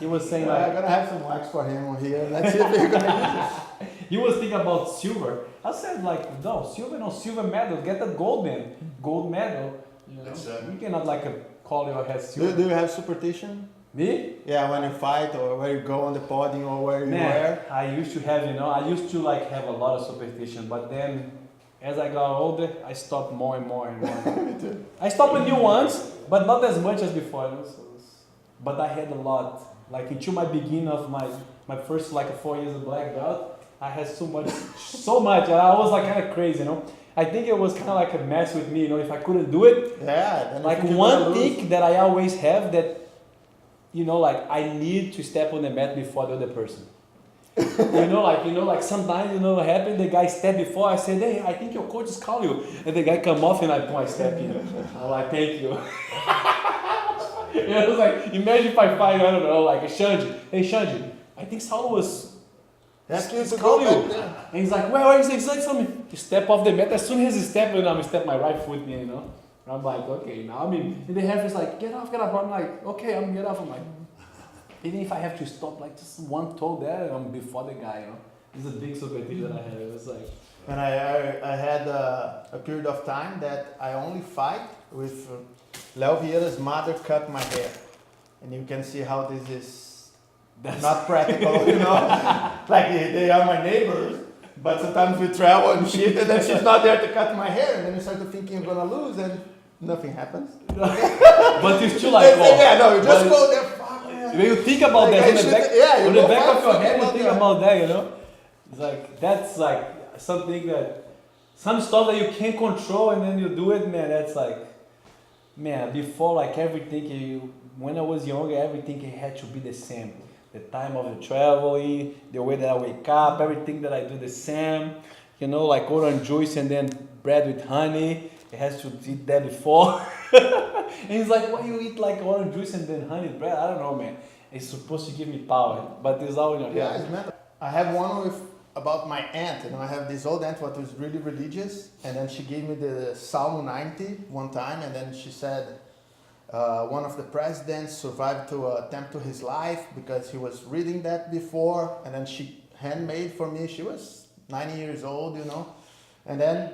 He was saying I'm gonna have some wax for him here. Let's see if we're gonna use it. he was thinking about silver. I said like, no, silver medal. Get the gold medal. You know, you cannot call your head silver. Do you have superstition? Me? Yeah, when you fight or where you go on the podium or where you Man, wear. I used to have, I used to have a lot of superstition, but then as I got older, I stopped more and more and more. Me too. I stopped with new ones, but not as much as before. But I had a lot. Like until my beginning of my first 4 years of black belt, I had so much, and I was kind of crazy, I think it was kind of a mess with me, if I couldn't do it. Yeah. Like one thing that I always have that, I need to step on the mat before the other person. Sometimes, what happened, the guy step before, I said, hey, I think your coach is calling you. And the guy come off and I step in. I'm like, thank you. It was imagine if I find, I don't know, Shanji. Hey, Shanji, I think Saulo was calling you. And he's like, where is he? He's like, something. He step off the mat. As soon as he step, I'm step my right foot in, I'm like, okay, now and the ref is like, get off. I'm like, okay, I'm get off. I'm like, even if I have to stop just one toe there, I'm before the guy, It's a big superstition that I had. It was And I had a period of time that I only fight with Léo Vieira's mother cut my hair. And you can see how this is not practical, they are my neighbors. But sometimes we travel and shit, and then she's not there to cut my hair. And then you start to thinking you're going to lose, and nothing happens. But you still yeah, no, you just go there, fuck, man. When you think about that on the back of your head, you think about that, It's that's something that, some stuff that you can't control and then you do it, man, that's before everything, when I was younger, everything had to be the same. The time of the traveling, the way that I wake up, everything that I do the same. Orange juice and then bread with honey. It has to eat that before. And he's like, why you eat orange juice and then honey bread? I don't know, man. It's supposed to give me power, but it's all in your head. Yeah, it's mental. I have one about my aunt. I have this old aunt what was really religious, and then she gave me the Psalm 90 one time, and then she said one of the presidents survived to attempt to his life because he was reading that before, and then she handmade for me. She was 90 years old, and then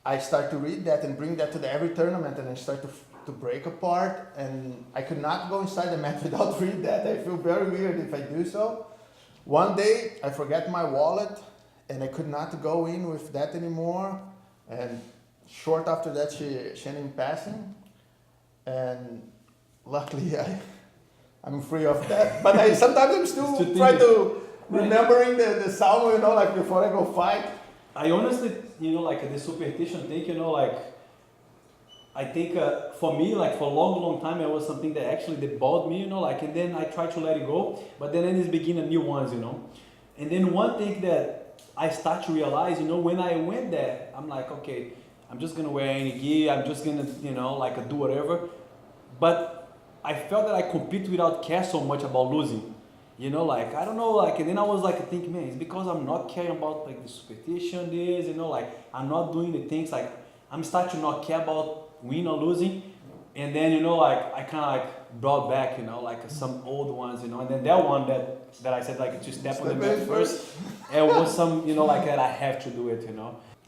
I start to read that and bring that to every tournament, and I start to break apart, and I could not go inside the mat without reading that. I feel very weird if I do so. One day I forget my wallet and I could not go in with that anymore, and short after that she ended up passing, and luckily I'm free of that. But sometimes I'm still trying to remembering the psalm, before I go fight. I honestly, the superstition thing, I think for me, for a long time, it was something that actually bothered me, and then I tried to let it go, but then it's beginning new ones, And then one thing that I start to realize, when I went there, I'm like, okay, I'm just gonna wear any gear, I'm just gonna, do whatever. But I felt that I compete without care so much about losing. I don't know, and then I was thinking, man, it's because I'm not caring about the superstition, I'm not doing the things, I'm starting to not care about win or losing. And then, I kind of brought back, some old ones, and then that one that I said, to step on the mat first, it was some, that I have to do it,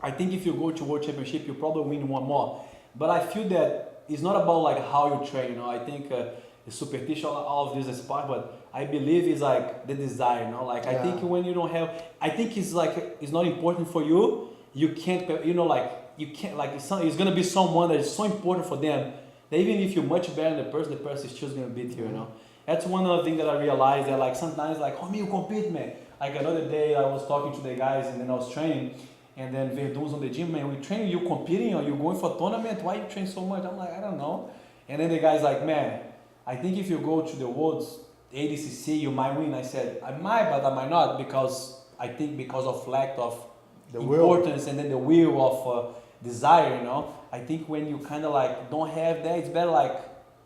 I think if you go to World Championship, you probably win one more. But I feel that it's not about how you train, I think the superstition, all of this is part, but I believe it's the desire, I think when you don't have, I think it's it's not important for you, you can't, you can't, it's gonna be someone that is so important for them that even if you're much better than the person is still gonna beat you, That's one of the things that I realized that sometimes oh, you compete, man. Another day I was talking to the guys and then I was training, and then Verdun's on the gym, man, we train, you competing or you going for a tournament, why you train so much? I'm like, I don't know. And then the guy's like, man, I think if you go to the Worlds, ADCC, you might win. I said, I might, but I might not, because I think because of lack of the importance and then the will of desire, I think when you kind of don't have that, it's better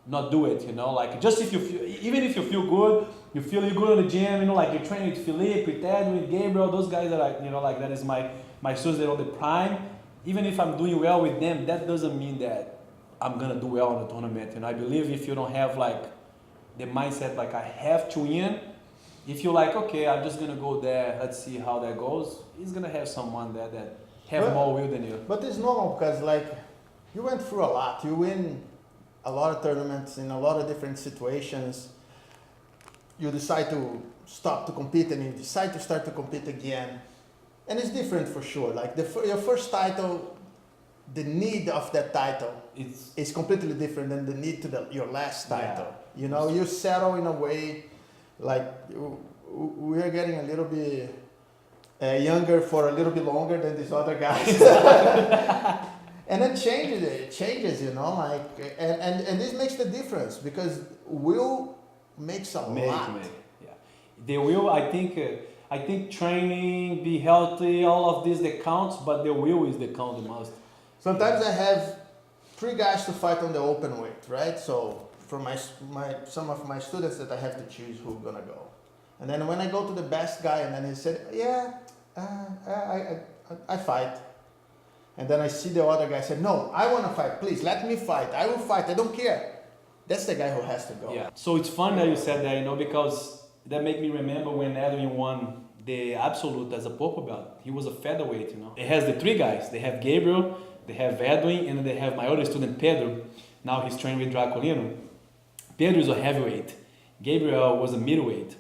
not do it, just if you feel, even if you feel good, you feel good in the gym, you're training with Philippe, with Ed, with Gabriel, those guys that that is my students that are on the prime. Even if I'm doing well with them, that doesn't mean that I'm gonna do well in the tournament. And I believe if you don't have the mindset like I have to win. If you're like, okay, I'm just gonna go there, let's see how that goes, he's gonna have someone there that have more will than you. But it's normal because like you went through a lot. You win a lot of tournaments in a lot of different situations. You decide to stop to compete and you decide to start to compete again. And it's different for sure. Like your first title, the need of that title is completely different than the need to your last title. Yeah. You know, you settle in a way like we are getting a little bit younger for a little bit longer than these other guys. And it changes, you know, like, and this makes the difference because will makes a lot. Yeah. The will, I think training, be healthy, all of this that counts, but the will is the count the most. Sometimes I have 3 guys to fight on the open weight, right? So for some of my students that I have to choose who's gonna go. And then when I go to the best guy and then he said, I fight. And then I see the other guy say, no, I want to fight. Please, let me fight. I will fight. I don't care. That's the guy who has to go. Yeah. So it's fun that you said that, you know, because that made me remember when Edwin won the absolute as a purple belt. He was a featherweight, you know. It has the 3 guys. They have Gabriel, they have Edwin, and they have my other student Pedro. Now he's training with Draculino. Pedro is a heavyweight. Gabriel was a middleweight.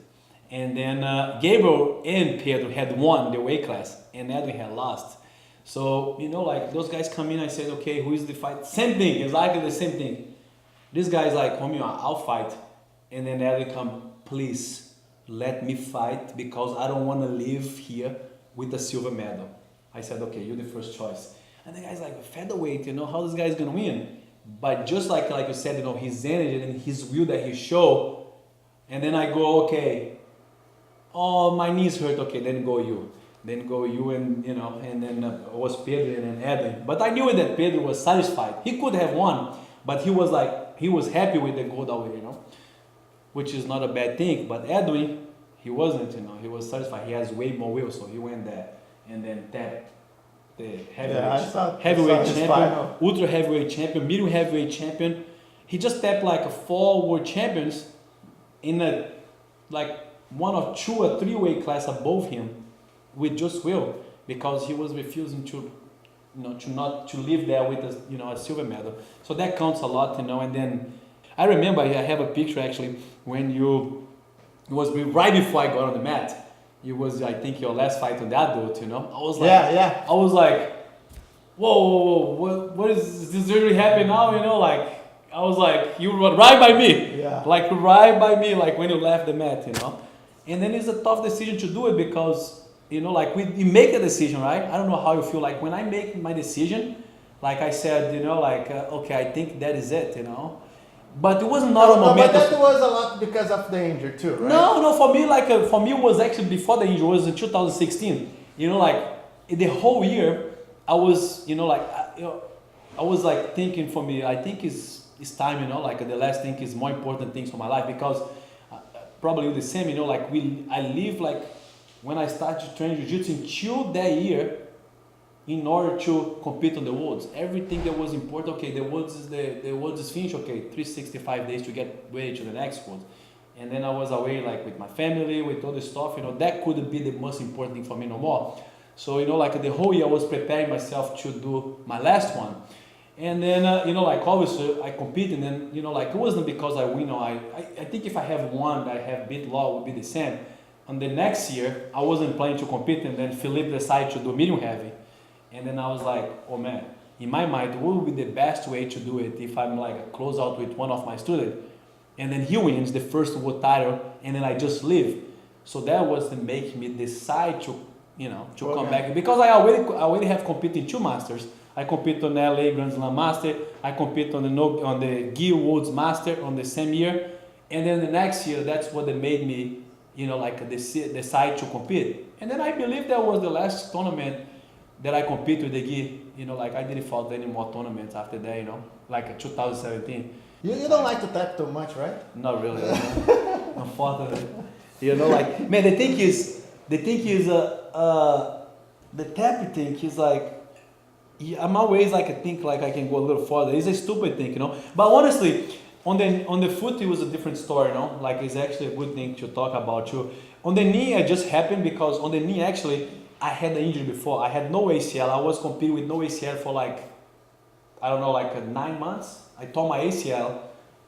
And then Gabriel and Pedro had won the weight class, and Edwin had lost. So, you know, like those guys come in, I said, okay, who is the fight? Same thing, exactly the same thing. This guy's like, Romulo, I'll fight. And then Edwin come, please, let me fight because I don't want to leave here with a silver medal. I said, okay, you're the first choice. And the guy's like, featherweight, you know, how this guy's going to win? But just like you said, you know, his energy and his will that he showed. And then I go, okay, oh, my knees hurt, okay, then go you. Then go you and, you know, and then was Pedro and then Edwin. But I knew that Pedro was satisfied. He could have won, but he was like, he was happy with the gold away, you know, which is not a bad thing. But Edwin, he wasn't, you know, he was satisfied. He has way more will, so he went there and then tapped the heavyweight champion, ultra heavyweight champion, middle heavyweight champion. He just tapped like 4 world champions in a, like 1 or 2 or 3 weight class above him. With just will, because he was refusing to, you know, to live there with a, you know, a silver medal. So that counts a lot, you know. And then I remember I have a picture actually when it was right before I got on the mat. It was, I think, your last fight on the adult, you know. I was like, I was like, whoa, what is this really happening now? You know, like I was like, you were right by me, like right by me, like when you left the mat, you know. And then it's a tough decision to do it because, you know, like we make a decision, right? I don't know how you feel. Like when I make my decision, like I said, you know, like, okay, I think that is it, you know. But it was not a moment. But that was a lot because of the injury too, right? No, for me, like, for me it was actually before the injury. It was in 2016. You know, like the whole year, I was, you know, like, I was like thinking for me, I think it's time, you know, like the last thing is more important things for my life because probably the same, you know, like I live like, when I started to train Jiu Jitsu until that year, in order to compete on the worlds, everything that was important, okay, the worlds is finished, okay, 365 days to get ready to the next world. And then I was away like with my family, with all the stuff, you know, that couldn't be the most important thing for me no more. So, you know, like the whole year I was preparing myself to do my last one. And then, you know, like obviously I competed and then, you know, like it wasn't because I win or I think if I have won, I have beat Law would be the same. On the next year, I wasn't planning to compete, and then Philippe decided to do medium heavy. And then I was like, oh man, in my mind, what would be the best way to do it if I'm like a close out with one of my students? And then he wins the first world title, and then I just leave. So that was to make me decide to, you know, to come back. Because I already have competed in 2 masters. I compete on the LA Grand Slam Master. I compete on the Gil Woods Master on the same year. And then the next year, that's what made me, you know, like decide to compete. And then I believe that was the last tournament that I competed with the gi. You know, like I didn't fight any more tournaments after that, you know, like 2017. You don't like to tap too much, right? Not really, unfortunately. You know, like, man, the thing is, the tapping thing is like, I'm always like, I think like I can go a little further. It's a stupid thing, you know. But honestly, On the foot, it was a different story, no? Like it's actually a good thing to talk about too. On the knee, it just happened because on the knee, actually, I had the injury before. I had no ACL. I was competing with no ACL for like, I don't know, like 9 months. I tore my ACL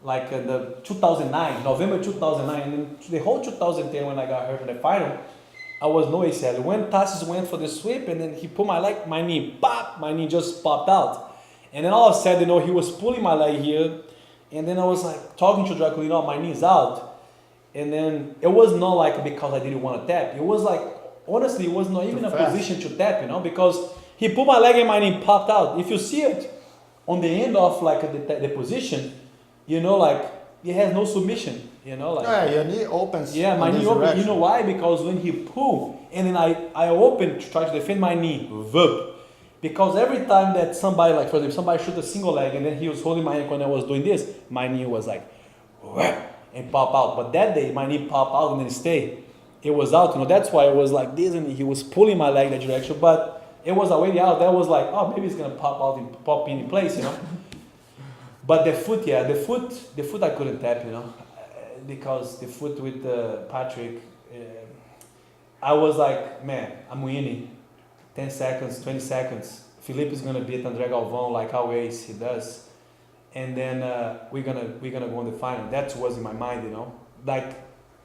like in the 2009, November 2009, and then the whole 2010 when I got hurt in the final, I was no ACL. When Tassis went for the sweep and then he put my leg, my knee, pop, my knee just popped out. And then all of a sudden, you know, he was pulling my leg here, and then I was like talking to Draco, you know, my knee's out. And then it was not like because I didn't want to tap. It was like, honestly, it was not even a position to tap, you know, because he put my leg and my knee popped out. If you see it on the end of like the position, you know, like it has no submission, you know, like. Yeah, your knee opens. Yeah, my knee opened. You know why? Because when he pulled and then I opened to try to defend my knee, vup. Because every time that somebody, like for example, somebody shoot a single leg and then he was holding my ankle and I was doing this, my knee was like, and pop out. But that day, my knee popped out and then stay. It was out, you know. That's why it was like this, and he was pulling my leg that direction. But it was already out. That was like, oh, maybe it's gonna pop out and pop in place, you know. But the foot, yeah, the foot I couldn't tap, you know, because the foot with Patrick, I was like, man, I'm winning. 10 seconds, 20 seconds. Felipe is gonna beat André Galvão like always he does. And then we're gonna go in the final. That was in my mind, you know. Like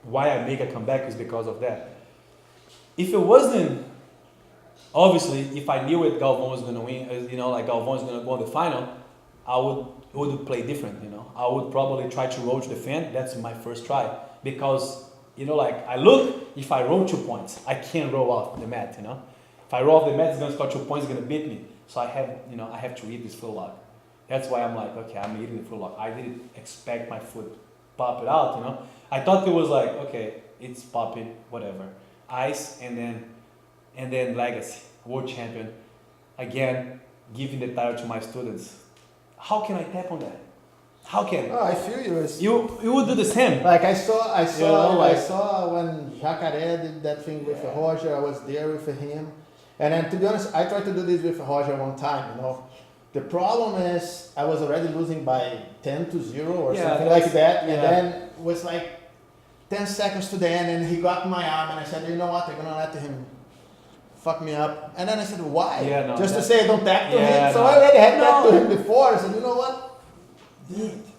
why I make a comeback is because of that. If it wasn't, obviously, if I knew it, Galvão was gonna win, you know, like Galvão is gonna go in the final, I would play different, you know. I would probably try to roll to defend. That's my first try because you know, like I look, if I roll 2 points, I can't roll off the mat, you know. If I roll off the mat, he's gonna score 2 points, he's gonna beat me. So I have to eat this foot lock. That's why I'm like, okay, I'm eating the foot lock. I didn't expect my foot pop it out, you know. I thought it was like, okay, it's popping, whatever. Ice and then legacy, world champion. Again, giving the title to my students. How can I tap on that? How can? Oh, I feel you. You would do the same. Like I saw You know, like- I saw when Jacaré did that thing with Roger. I was there with him, and then to be honest, I tried to do this with Roger one time. You know, the problem is I was already losing by 10-0 or Yeah, something like that, yeah. and then it was like 10 seconds to the end, and he got my arm, and I said, you know what, I'm gonna let him fuck me up. And then I said, why? Yeah, no, Just to that- say don't tap to Yeah, him. So no. I already had No. tapped to him before. I said, you know what?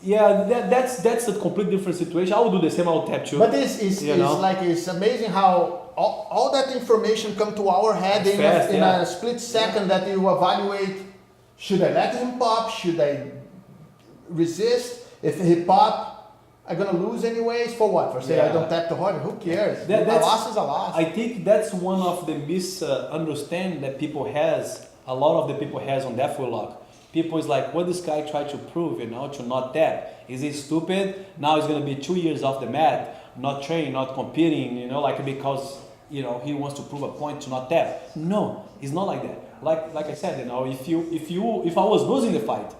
Yeah, that's a completely different situation. I would do the same. I would tap you. But it's You know? like it's amazing how all that information come to our head in, Fast, in yeah. a split second that you evaluate. Should I let him pop? Should I resist? If he pop, I'm gonna lose anyways. For what? For saying I Yeah. don't tap the Roger? Who cares? That's- a loss is a loss. I think that's one of the misunderstanding that people has. A lot of the people has on that foot lock. People is like, what this guy tried to prove, you know, to not tap. Is he stupid? Now he's gonna be 2 years off the mat, not training, not competing, you know, like because you know he wants to prove a point to not tap. No, it's not like that. Like I said, you know, if I was losing the fight,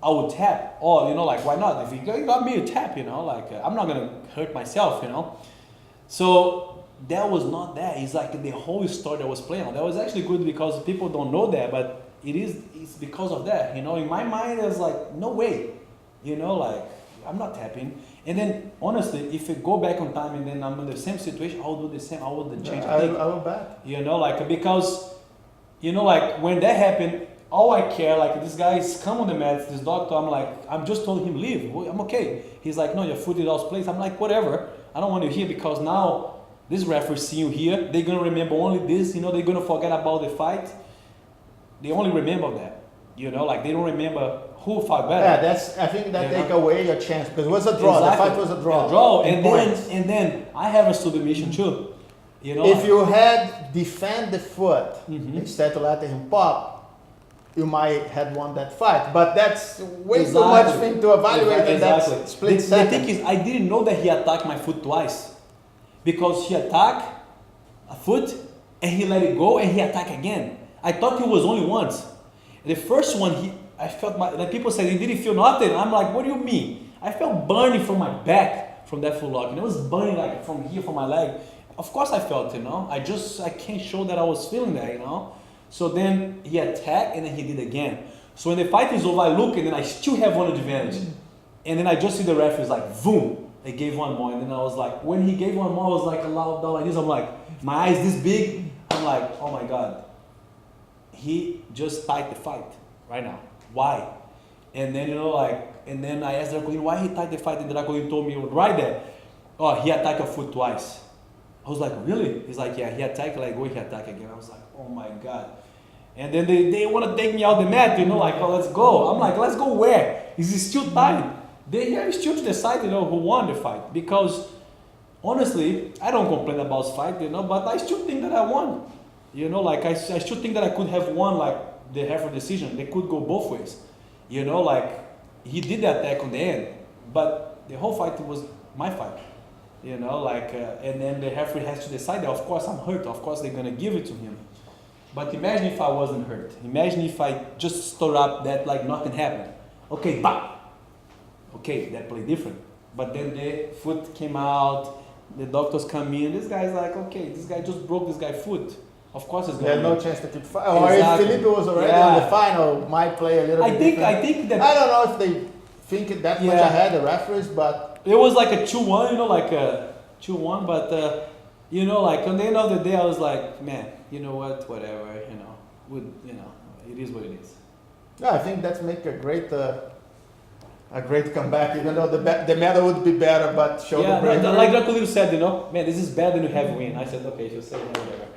I would tap. Or you know, like why not? If you got me, you tap. You know, like I'm not gonna hurt myself. You know, so. That was not that. It's like the whole story that was playing on. That was actually good because people don't know that, but it's because of that. You know, in my mind, it was like, no way. You know, like, I'm not tapping. And then, honestly, if I go back on time and then I'm in the same situation, I will do the same. I wouldn't change a thing. I will bet. You know, like, because, you know, like, when that happened, all I care, like, this guy's come on the mat, this doctor, I'm like, I'm just telling him, leave. I'm okay. He's like, no, your foot is out of place. I'm like, whatever. I don't want you here because now, this referee see you here, they're gonna remember only this, you know, they're gonna forget about the fight. They only remember that, you know, like they don't remember who fought better. Yeah, I think that You take know? away your chance because it was a draw. Exactly. The fight was a draw. A draw, In and points. then I have a submission too, you know. If you had defend the foot Mhm. instead of letting him pop, you might have won that fight. But that's way too Exactly. much thing to evaluate in Exactly. that split The second. thing is, I didn't know that he attacked my foot twice. Because he attacked a foot and he let it go and he attacked again. I thought it was only once. The first one, I felt like people said he didn't feel nothing. I'm like, what do you mean? I felt burning from my back from that foot lock. And it was burning like from here, from my leg. Of course I felt, you know. I can't show that I was feeling that, you know. So then he attacked and then he did again. So when the fight is over, I look and then I still have one advantage. And then I just see the referee's like, boom, they gave one more. And then I was like, when he gave one more, I was like, allowed down like this. I'm like, my eyes this big. I'm like, oh my God. He just tied the fight right now. Why? And then, and then I asked Draculino, why he tied the fight? And Draculino told me right there, oh, he attacked your foot twice. I was like, really? He's like, yeah, he attacked, like, go, he attacked again. I was like, oh my God. And then they want to take me out the mat, like, oh, let's go. I'm like, let's go where? Is he still tied? They have still to decide, who won the fight. Because, honestly, I don't complain about this fight, but I still think that I won. I still think that I could have won, like, the half decision. They could go both ways. He did the attack on the end, but the whole fight was my fight. And then the referee has to decide that, of course, I'm hurt. Of course, they're going to give it to him. But imagine if I wasn't hurt. Imagine if I just stood up that like nothing happened. Okay, bah! Okay, that played different. But then the foot came out, the doctors come in, this guy's like, okay, this guy just broke this guy's foot. Of course it's going to no chance to keep fighting. Or if Felipe was already on the final, might play a little bit different. I think that... I don't know if they think it that much ahead, the referees, but... It was like a 2-1, like a 2-1, but, on the end of the day, I was like, man, you know what, whatever, it is what it is. Yeah, I think that's make a great comeback, even though the medal would be better, but show the bravery. Like Draculino said, man, this is better than you have win. I said, okay, she'll say whatever.